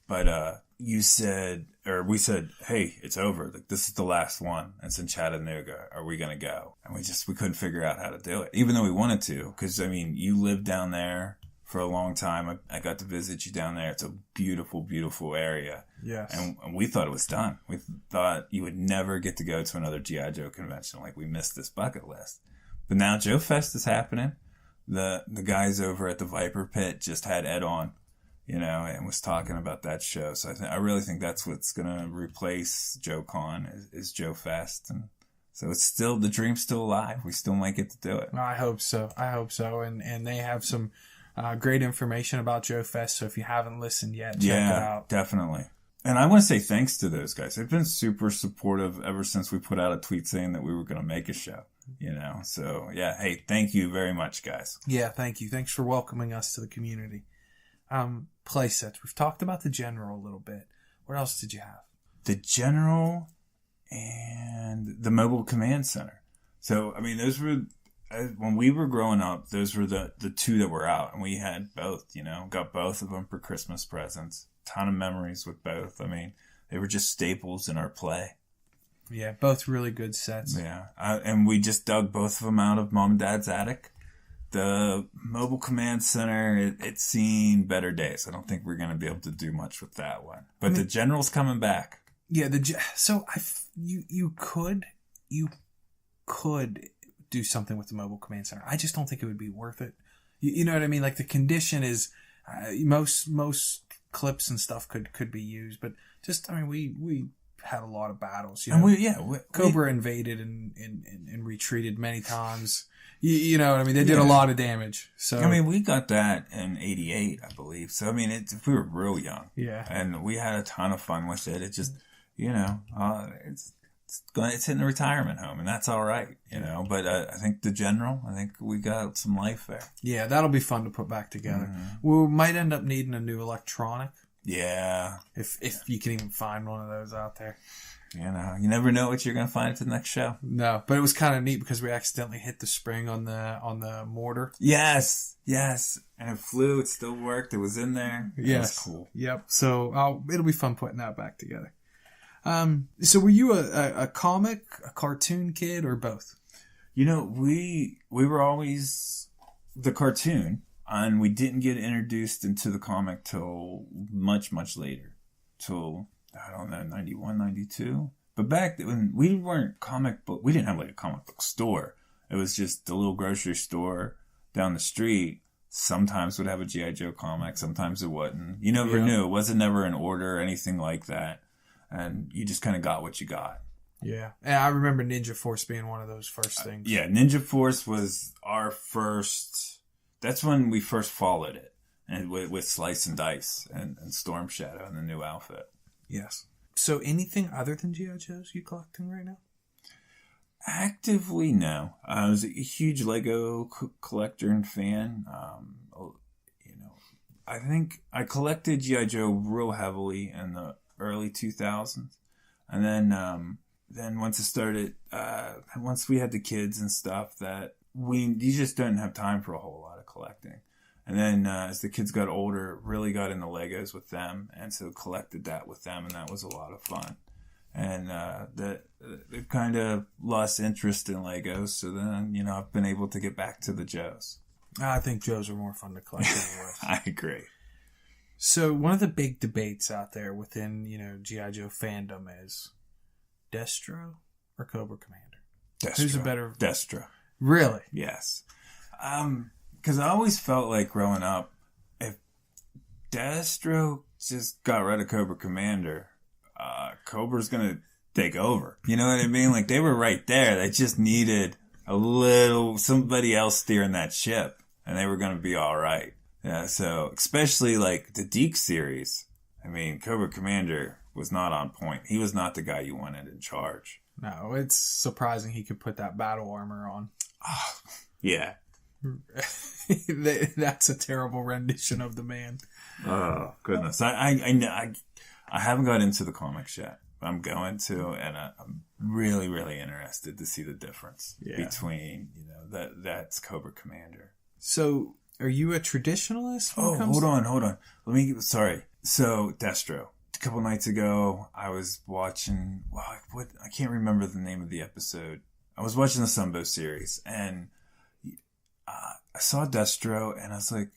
But we said, hey, it's over. Like, this is the last one. It's in Chattanooga. Are we going to go? And we couldn't figure out how to do it, even though we wanted to. Because, you lived down there for a long time. I got to visit you down there. It's a beautiful, beautiful area. Yes. And we thought it was done. We thought you would never get to go to another G.I. Joe convention. Like, we missed this bucket list. But now JoeFest is happening. The guys over at the Viper Pit just had Ed on, and was talking about that show. So I really think that's what's going to replace JoeCon is JoeFest. And so it's still, the dream's still alive. We still might get to do it. I hope so. And they have some great information about JoeFest, so if you haven't listened yet, check it out. Definitely. And I want to say thanks to those guys. They've been super supportive ever since we put out a tweet saying that we were going to make a show, So, yeah, hey, thank you very much, guys. Yeah, thank you. Thanks for welcoming us to the community. Play sets. We've talked about the General a little bit. What else did you have? The General and the Mobile Command Center. So, those were... when we were growing up, those were the two that were out, and we had both, got both of them for Christmas presents. Ton of memories with both. They were just staples in our play. Yeah, both really good sets. Yeah. And we just dug both of them out of Mom and Dad's attic. The Mobile Command Center, it's seen better days. I don't think we're going to be able to do much with that one. But the General's coming back. Yeah, you could do something with the Mobile Command Center. I just don't think it would be worth it. You know what I mean? Like, the condition is most clips and stuff could be used, but just, I mean, we had a lot of battles. You know? Cobra invaded and retreated many times. You know what I mean? They did a lot of damage. So I mean, we got that in '88, I believe. So I mean, we were real young. Yeah, and we had a ton of fun with it. It just, you know, it's hitting the retirement home, and that's all right, you know. But I think the General, I think we got some life there. Yeah, that'll be fun to put back together. Mm-hmm. We might end up needing a new electronic. Yeah, if you can even find one of those out there. You know, you never know what you're going to find at the next show. No, but it was kind of neat because we accidentally hit the spring on the mortar. Yes, and it flew. It still worked. It was in there. Yes, it was cool. Yep. So it'll be fun putting that back together. So were you a comic, a cartoon kid, or both? You know, we were always the cartoon, and we didn't get introduced into the comic till much, much later. Till, I don't know, 91, 92. But back when we weren't comic book, we didn't have like a comic book store. It was just a little grocery store down the street. Sometimes would have a G.I. Joe comic, sometimes it wouldn't. You never knew. It wasn't never in order or anything like that. And you just kind of got what you got. Yeah. And I remember Ninja Force being one of those first things. Yeah, Ninja Force was our first. That's when we first followed it. And with Slice and Dice and Storm Shadow and the new outfit. Yes. So anything other than G.I. Joes you collecting right now? Actively, no. I was a huge Lego collector and fan. You know, I think I collected G.I. Joe real heavily in the early 2000s. And then once it started, once we had the kids and stuff, that you just don't have time for a whole lot of collecting. And then as the kids got older, really got into Legos with them, and so collected that with them, and that was a lot of fun. And they've kind of lost interest in Legos, so then, you know, I've been able to get back to the Joes. I think Joes are more fun to collect anyway. I agree. So one of the big debates out there within, you know, G.I. Joe fandom is Destro or Cobra Commander? Destro. Who's a better... Destro. Really? Yes. Because I always felt like growing up, if Destro just got rid of Cobra Commander, Cobra's going to take over. You know what I mean? Like, they were right there. They just needed somebody else steering that ship, and they were going to be all right. Yeah, so especially like the Deke series. I mean, Cobra Commander was not on point. He was not the guy you wanted in charge. No, it's surprising he could put that battle armor on. Oh, yeah. That's a terrible rendition of the man. Oh, goodness. I haven't got into the comics yet. I'm going to, and I'm really, really interested to see the difference between, you know, that's Cobra Commander. So, are you a traditionalist? Hold on. Sorry. So, Destro. A couple nights ago, I was watching, I can't remember the name of the episode. I was watching the Sunbow series, and I saw Destro, and I was like,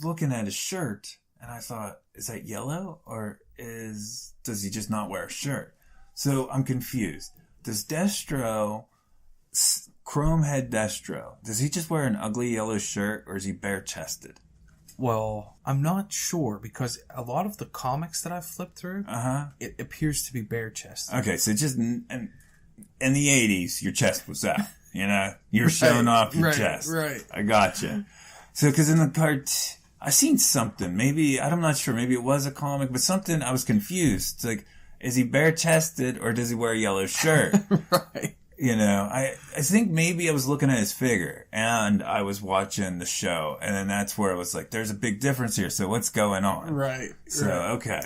looking at his shirt, and I thought, is that yellow, or does he just not wear a shirt? So I'm confused. Does Destro, Chrome Head Destro, does he just wear an ugly yellow shirt, or is he bare-chested? Well, I'm not sure, because a lot of the comics that I've flipped through, it appears to be bare-chested. Okay, so just in the 80s, your chest was out. You know, you're showing off your chest. Right. I gotcha. So, because in the cart, I seen something. Maybe, I'm not sure. Maybe it was a comic, but something, I was confused. It's like, is he bare-chested or does he wear a yellow shirt? Right. You know, I think maybe I was looking at his figure and I was watching the show, and then that's where it was like, there's a big difference here. So what's going on? Right. So, okay.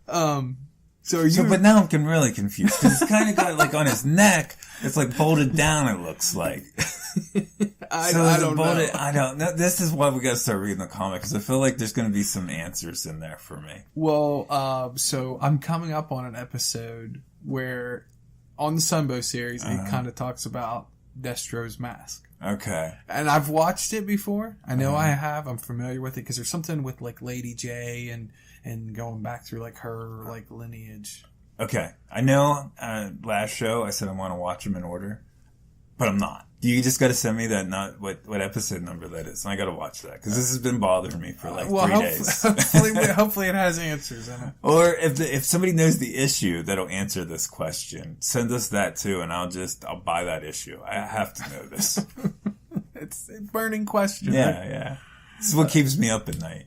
But now I'm really confused. Because it's kind of got like on his neck, it's like bolted down, it looks like. I don't know. I don't know. This is why we got to start reading the comic, because I feel like there's going to be some answers in there for me. Well, so I'm coming up on an episode where on the Sunbow series, it kind of talks about Destro's mask. Okay. And I've watched it before. I know I have. I'm familiar with it because there's something with like Lady J and going back through like her like lineage. Okay. I know last show I said I want to watch them in order, but I'm not. You just got to send me that, not what episode number that is. And I got to watch that because this has been bothering me for like 3 days. hopefully it has answers in it. Or if somebody knows the issue that'll answer this question, send us that too, and I'll buy that issue. I have to know this. It's a burning question. Yeah. This is what keeps me up at night.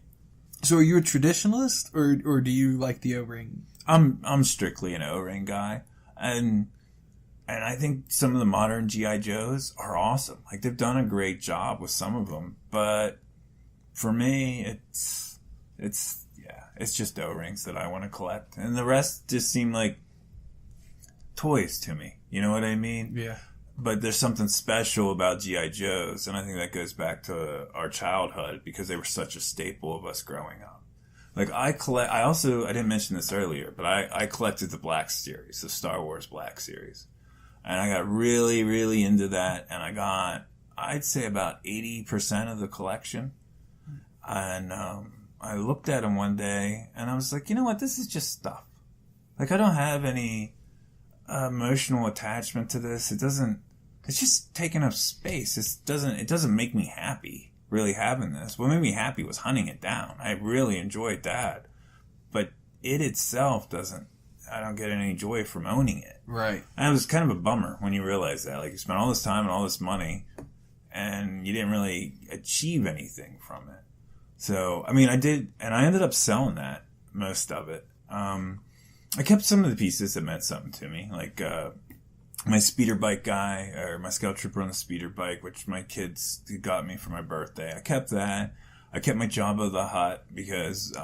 So are you a traditionalist or do you like the O-ring? I'm strictly an O-ring guy, and I think some of the modern G.I. Joes are awesome. Like, they've done a great job with some of them. But for me, it's just O-rings that I want to collect. And the rest just seem like toys to me. You know what I mean? Yeah. But there's something special about G.I. Joes. And I think that goes back to our childhood because they were such a staple of us growing up. Like, I didn't mention this earlier, but I collected the Black Series, the Star Wars Black Series. And I got really, really into that. And I got, I'd say about 80% of the collection. And I looked at them one day and I was like, you know what? This is just stuff. Like, I don't have any emotional attachment to this. It's just taking up space. It doesn't make me happy really having this. What made me happy was hunting it down. I really enjoyed that. But it itself I don't get any joy from owning it. Right. And it was kind of a bummer when you realize that. Like, you spent all this time and all this money, and you didn't really achieve anything from it. So, I mean, I did, and I ended up selling most of it. I kept some of the pieces that meant something to me, like my speeder bike guy, or my scout trooper on the speeder bike, which my kids got me for my birthday. I kept that. I kept my Jabba the Hutt because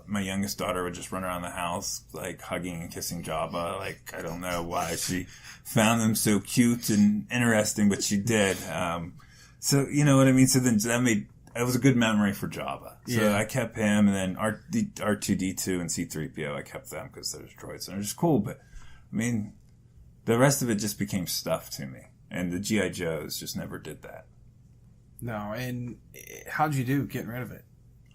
my youngest daughter would just run around the house, like, hugging and kissing Jabba. Like, I don't know why she found them so cute and interesting, but she did. So, you know what I mean? So then it was a good memory for Jabba. So yeah. I kept him, and then R2-D2 and C-3PO, I kept them because they're droids, and they're just cool. But, I mean, the rest of it just became stuff to me. And the G.I. Joes just never did that. No, and how'd you do getting rid of it?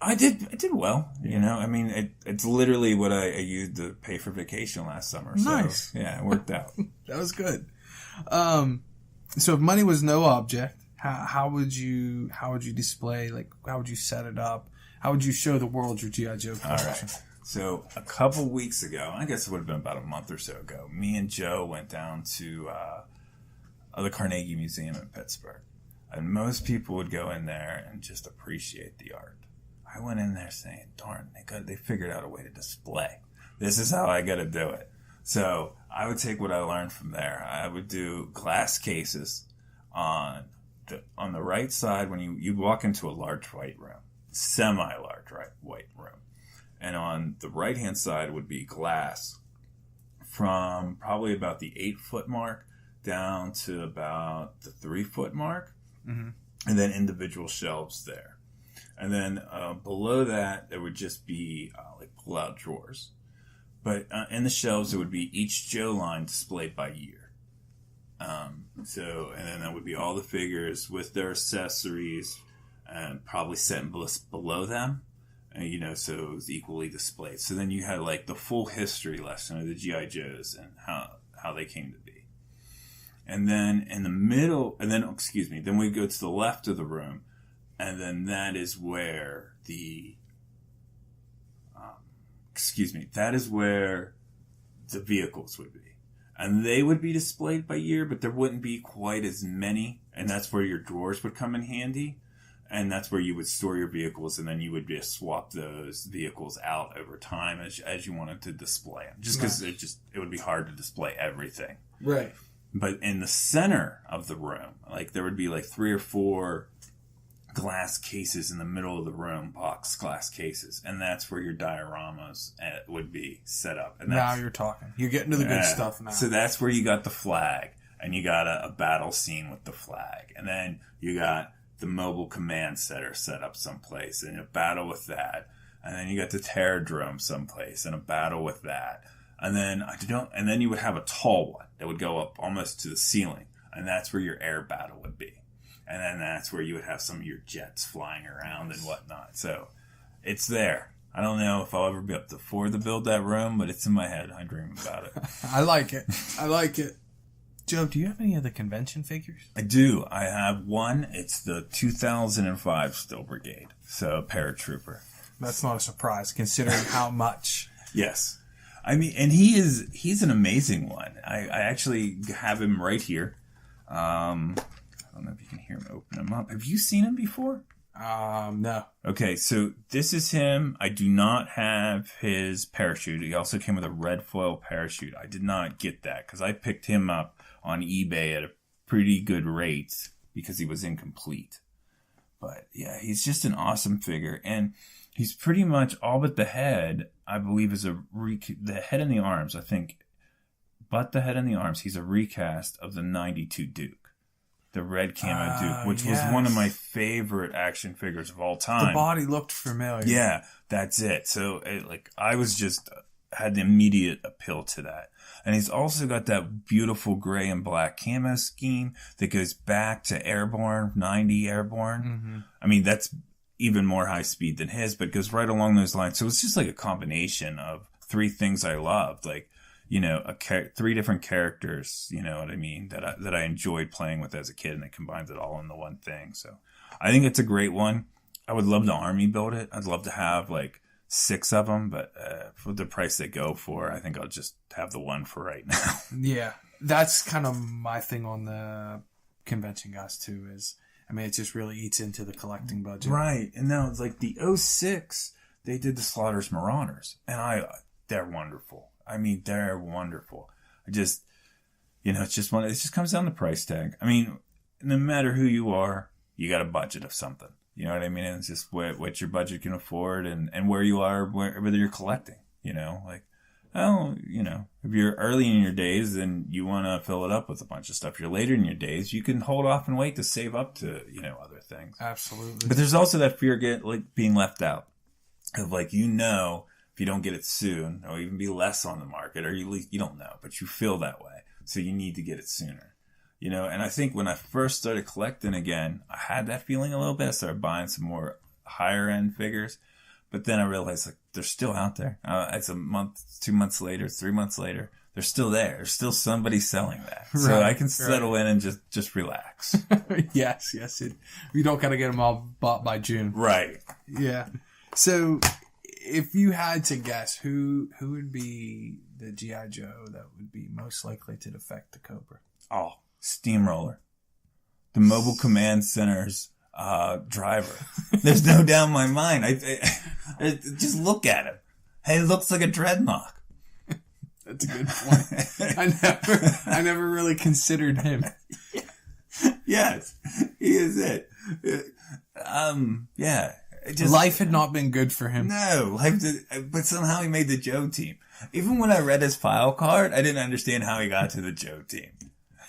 I did well, you know. I mean, it's literally what I used to pay for vacation last summer. So, nice. Yeah, it worked out. That was good. So if money was no object, how would you display? Like, how would you set it up? How would you show the world your G.I. Joe collection? All right. So a couple weeks ago, I guess it would have been about a month or so ago, me and Joe went down to the Carnegie Museum in Pittsburgh. And most people would go in there and just appreciate the art. I went in there saying, darn, they figured out a way to display. This is how I got to do it. So I would take what I learned from there. I would do glass cases on the right side when you walk into a large white room, semi-large white room. And on the right-hand side would be glass from probably about the 8-foot mark down to about the 3-foot mark. Mm-hmm. And then individual shelves there. And then below that, there would just be like pull-out drawers. But in the shelves, there would be each Joe line displayed by year. And then that would be all the figures with their accessories and probably set below them. You know, so it was equally displayed. So then you had like the full history lesson of the G.I. Joes and how they came to be. And then in the middle, then we go to the left of the room, and then that is where that is where the vehicles would be. And they would be displayed by year, but there wouldn't be quite as many, and that's where your drawers would come in handy. And that's where you would store your vehicles, and then you would just swap those vehicles out over time as you wanted to display them. Just because it would be hard to display everything. Right. But in the center of the room, like there would be like 3 or 4 glass cases in the middle of the room, box glass cases, and that's where your dioramas would be set up. And now you're talking. You're getting to the good stuff now. So that's where you got the flag, and you got a battle scene with the flag, and then you got the mobile command center set up someplace and a battle with that. And then you got the Terradrome someplace and a battle with that. And then you would have a tall one that would go up almost to the ceiling. And that's where your air battle would be. And then that's where you would have some of your jets flying around and whatnot. So it's there. I don't know if I'll ever be up to afford to build that room, but it's in my head. I dream about it. I like it. I like it. Joe, do you have any of the convention figures? I do. I have one. It's the 2005 Steel Brigade. So paratrooper. That's not a surprise considering how much. Yes. I mean, and he's an amazing one. I actually have him right here. I don't know if you can hear him open him up. Have you seen him before? No. Okay, so this is him. I do not have his parachute. He also came with a red foil parachute. I did not get that because I picked him up on eBay at a pretty good rate because he was incomplete. But yeah, he's just an awesome figure. And he's pretty much all but the head, I believe, is the head and the arms, I think. But the head and the arms, he's a recast of the 92 Duke. The red camo Duke, which was one of my favorite action figures of all time. The body looked familiar. Yeah, that's it. So, I was just had the immediate appeal to that. And he's also got that beautiful gray and black camo scheme that goes back to Airborne, 90 Airborne. Mm-hmm. I mean, that's even more high speed than his, but goes right along those lines. So it's just like a combination of three things I loved. Like, you know, three different characters, you know what I mean, that I enjoyed playing with as a kid, and it combines it all into one thing. So I think it's a great one. I would love to army build it. I'd love to have like 6 of them, but for the price they go for, I think I'll just have the one for right now. Yeah, that's kind of my thing on the convention guys too. Is I mean, it just really eats into the collecting budget, right? And now it's like the 06, they did the Slaughter's Marauders, and they're wonderful. I mean, they're wonderful. It just comes down to price tag. I mean, no matter who you are, you got a budget of something. You know what I mean? And it's just what your budget can afford and where you are, whether you're collecting, you know, like, oh, you know, if you're early in your days, then you want to fill it up with a bunch of stuff. If you're later in your days, you can hold off and wait to save up to, you know, other things. Absolutely. But there's also that fear of being left out of if you don't get it soon, or even be less on the market, or you don't know, but you feel that way. So you need to get it sooner. You know, and I think when I first started collecting again, I had that feeling a little bit. I started buying some more higher end figures. But then I realized they're still out there. It's a month, 2 months later, 3 months later. They're still there. There's still somebody selling that. Right, so I can settle in and just relax. Yes. You don't got to get them all bought by June. Right. Yeah. So if you had to guess who would be the G.I. Joe that would be most likely to defect the Cobra? Oh, Steamroller. The Mobile Command Center's driver. There's no doubt in my mind. I just look at him. Hey, it looks like a dreadnought. That's a good point. I never really considered him. Yes, he is it. Yeah. Life had not been good for him. No, but somehow he made the Joe team. Even when I read his file card, I didn't understand how he got to the Joe team.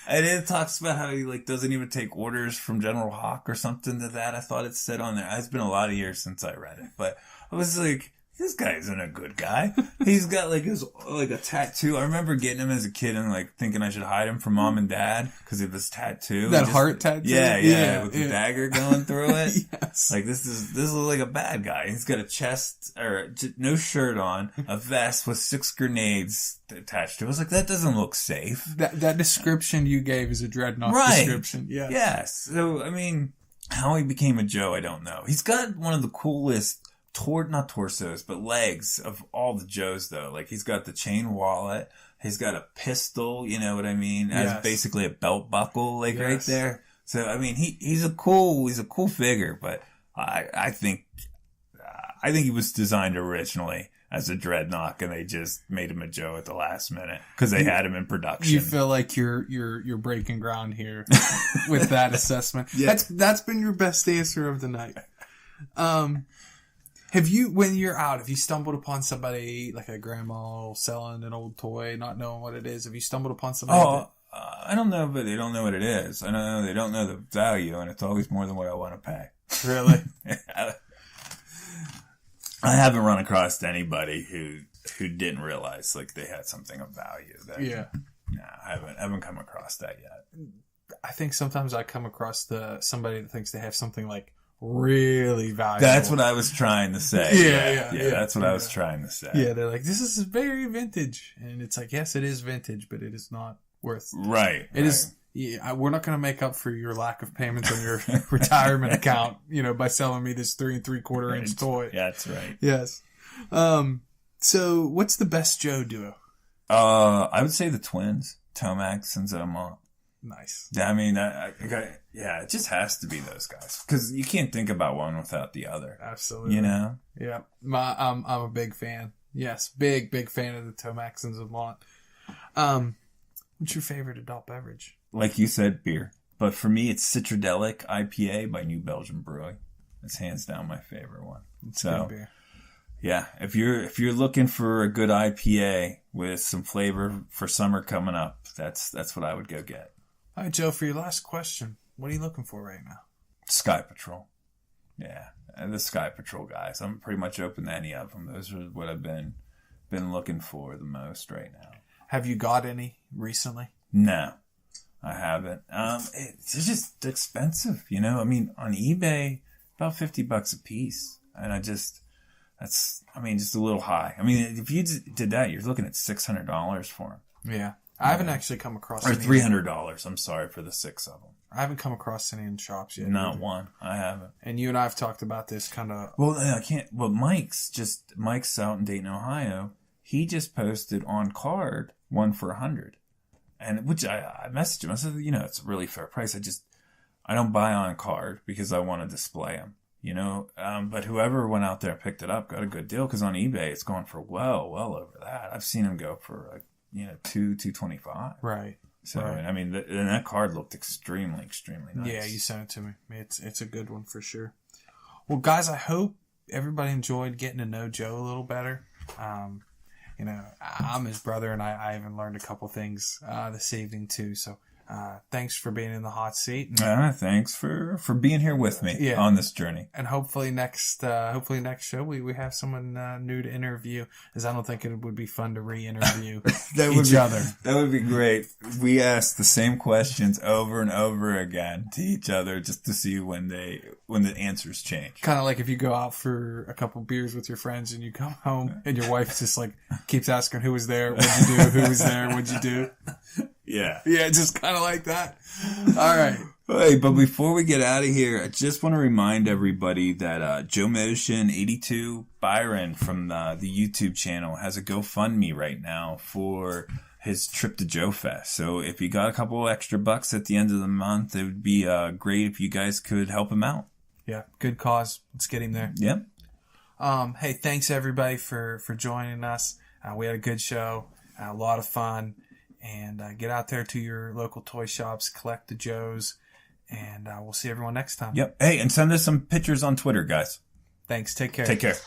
And it talks about how he doesn't even take orders from General Hawk or something to that. I thought it said on there. It's been a lot of years since I read it, but I was like, this guy isn't a good guy. He's got a tattoo. I remember getting him as a kid and thinking I should hide him from mom and dad because of his tattoo. That heart tattoo? Yeah, with the dagger going through it. Yes. This is like a bad guy. He's got a chest or no shirt on, a vest with 6 grenades attached to it. I was like, that doesn't look safe. That description you gave is a dreadnought description. Yeah. Yes. So, I mean, how he became a Joe, I don't know. He's got one of the coolest not torsos, but legs of all the Joes, though. He's got the chain wallet. He's got a pistol, you know what I mean? As basically a belt buckle, right there. So, I mean, he's a cool figure, but I think he was designed originally as a dreadnought, and they just made him a Joe at the last minute because they had him in production. You feel like you're breaking ground here with that assessment. Yeah. That's been your best answer of the night. When you're out, have you stumbled upon somebody like a grandma selling an old toy, not knowing what it is? Have you stumbled upon somebody? I don't know, but they don't know what it is. I know they don't know the value, and it's always more than what I want to pay. Really? I haven't run across anybody who didn't realize like they had something of value. No, I haven't come across that yet. I think sometimes I come across somebody that thinks they have something like really valuable. That's what I was trying to say. Yeah. That's what I was trying to say. Yeah, they're like, this is very vintage, and it's like, yes, it is vintage, but it is not worth. Right. It is. Yeah, we're not going to make up for your lack of payments on your retirement account, by selling me this 3 3/4 inch toy. Yeah, that's right. Yes. So what's the best Joe duo? I would say the twins, Tomax and Zomont. Nice. I mean, it just has to be those guys because you can't think about one without the other. Absolutely. Yeah. I'm a big fan. Yes, big fan of the Tomax and Zomont. What's your favorite adult beverage? Like you said, beer. But for me, it's Citradelic IPA by New Belgium Brewing. It's hands down my favorite one. It's good beer. Yeah, if you're looking for a good IPA with some flavor for summer coming up, that's what I would go get. All right, Joe, for your last question, what are you looking for right now? Sky Patrol. Yeah, the Sky Patrol guys. I'm pretty much open to any of them. Those are what I've been looking for the most right now. Have you got any recently? No, I haven't. It's just expensive, I mean, on eBay, about $50 a piece, and just a little high. I mean, if you did that, you're looking at $600 for them. Yeah. I haven't actually come across any. Or $300. I'm sorry for the 6 of them. I haven't come across any in shops yet. Not either. One. I haven't. And you and I have talked about this kind of. Well, I can't. Well, Mike's out in Dayton, Ohio. He just posted on card one for $100, and which I messaged him. I said, it's a really fair price. I don't buy on card because I want to display them. But whoever went out there and picked it up got a good deal because on eBay it's going for well over that. I've seen them go for $225. Right. So right. I mean, and that card looked extremely nice. Yeah, you sent it to me. It's a good one for sure. Well, guys, I hope everybody enjoyed getting to know Joe a little better. I'm his brother, and I even learned a couple things this evening too. So. Thanks for being in the hot seat. Thanks for being here with me on this journey. And hopefully next show we have someone new to interview, as I don't think it would be fun to re-interview each other. That would be great. We ask the same questions over and over again to each other just to see when the answers change. Kind of like if you go out for a couple beers with your friends and you come home and your wife just like keeps asking who was there, what'd you do, who was there, what'd you do. Yeah, just kind of like that. All right. Hey, but before we get out of here, I just want to remind everybody that JoeMotion82 Byron from the YouTube channel has a GoFundMe right now for his trip to JoeFest. So if you got a couple extra bucks at the end of the month, it would be great if you guys could help him out. Yeah, good cause. Let's get him there. Yep. Hey, thanks everybody for joining us. We had a good show, a lot of fun. And get out there to your local toy shops, collect the Joes, and we'll see everyone next time. Yep. Hey, and send us some pictures on Twitter, guys. Thanks. Take care. Take care.